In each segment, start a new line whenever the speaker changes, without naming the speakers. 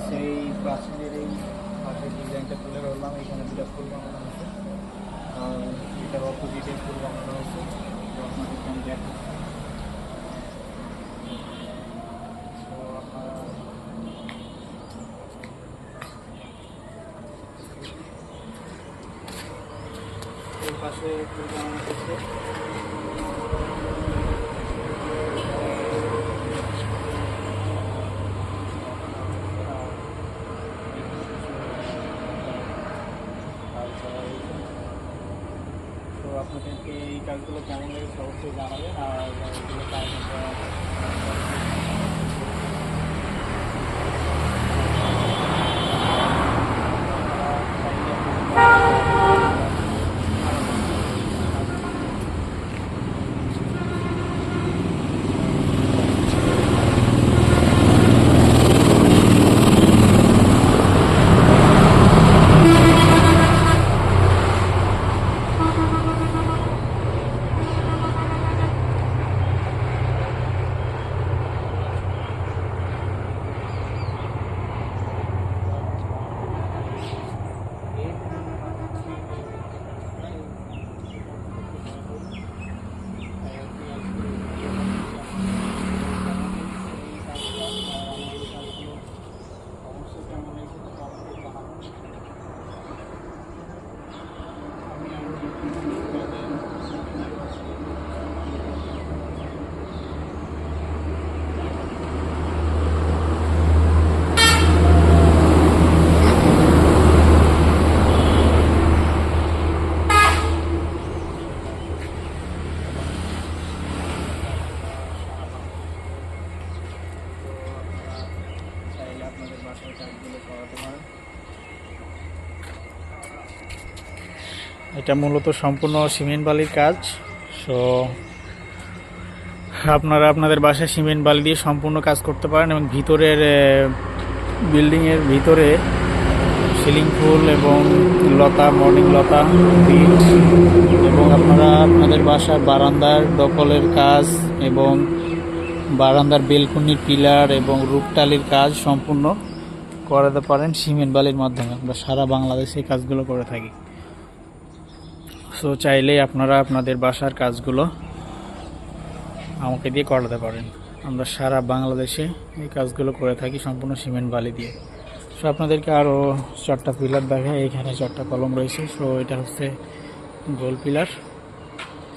সেই প্রাচীনের এই পাশের ডিজাইনটা তুলে ধরলাম। এখানে দুটা ফুল বানানো হয়েছে আর এটার অপোজিটে ফুল বানানো হয়েছে। তো আপনাদেরকে আমি দেখাচ্ছি। তো আপনারা এই পাশে ফুল বানানো হয়েছে। তো আপনাদেরকে এই কাজগুলো কেমন লেগেছে অবশ্যই জানাবেন। আর এগুলো কাজ আপনাদের বাসায় কাজগুলো করাতে পারেন। এটা মূলত সম্পূর্ণ সিমেন্ট বালির কাজ। সো আপনারা আপনাদের বাসায় সিমেন্ট বালি দিয়ে সম্পূর্ণ কাজ করতে পারেন এবং ভিতরের বিল্ডিংয়ের ভিতরে সিলিং ফুল এবং লতা, মর্নিং লতা, বিট এবং আপনারা আপনাদের বাসার বারান্দার দখলের কাজ এবং বারান্দার বেলকনির পিলার এবং রূপটালির কাজ সম্পূর্ণ করাতে পারেন সিমেন্ট বালির মাধ্যমে। আমরা সারা বাংলাদেশে এই কাজগুলো করে থাকি। সো চাইলেই আপনারা আপনাদের বাসার কাজগুলো আমাকে দিয়ে করাতে পারেন। আমরা সারা বাংলাদেশে এই কাজগুলো করে থাকি সম্পূর্ণ সিমেন্ট বালি দিয়ে। সো আপনাদেরকে আরও 4টা পিলার দেখায়। এখানে 4টা কলম রয়েছে। সো এটা হচ্ছে গোল পিলার।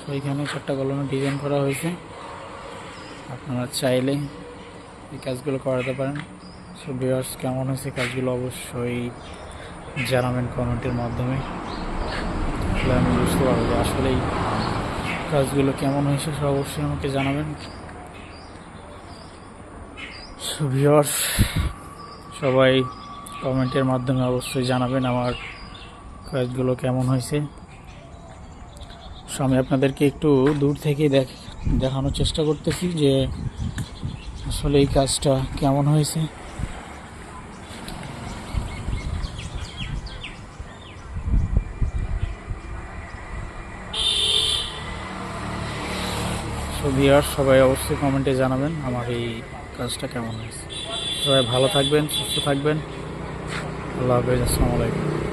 সো এখানে 4টা কলমের ডিজাইন করা হয়েছে। আপনারা চাইলে এই কাজগুলো করাতে পারেন। সো ভিউয়ার্স, কেমন হয়েছে কাজগুলো অবশ্যই জানাবেন কমেন্টের মাধ্যমে। তাহলে আমি বুঝতে পারবো যে আসলে এই কাজগুলো কেমন হয়েছে। সো অবশ্যই আমাকে জানাবেন। সো ভিউয়ার্স, সবাই কমেন্টের মাধ্যমে অবশ্যই জানাবেন আমার কাজগুলো কেমন হয়েছে। সো আমি আপনাদেরকে একটু দূর থেকে দেখানোর চেষ্টা করতেছি যে আসলে এই কাজটা কেমন হয়েছে। সো ভিউয়ার্স, সবাই অবশ্যই কমেন্টে জানাবেন আমার এই কাজটা কেমন হয়েছে। সবাই ভালো থাকবেন, সুস্থ থাকবেন। আল্লাহ হাফেজ। আসসালামু আলাইকুম।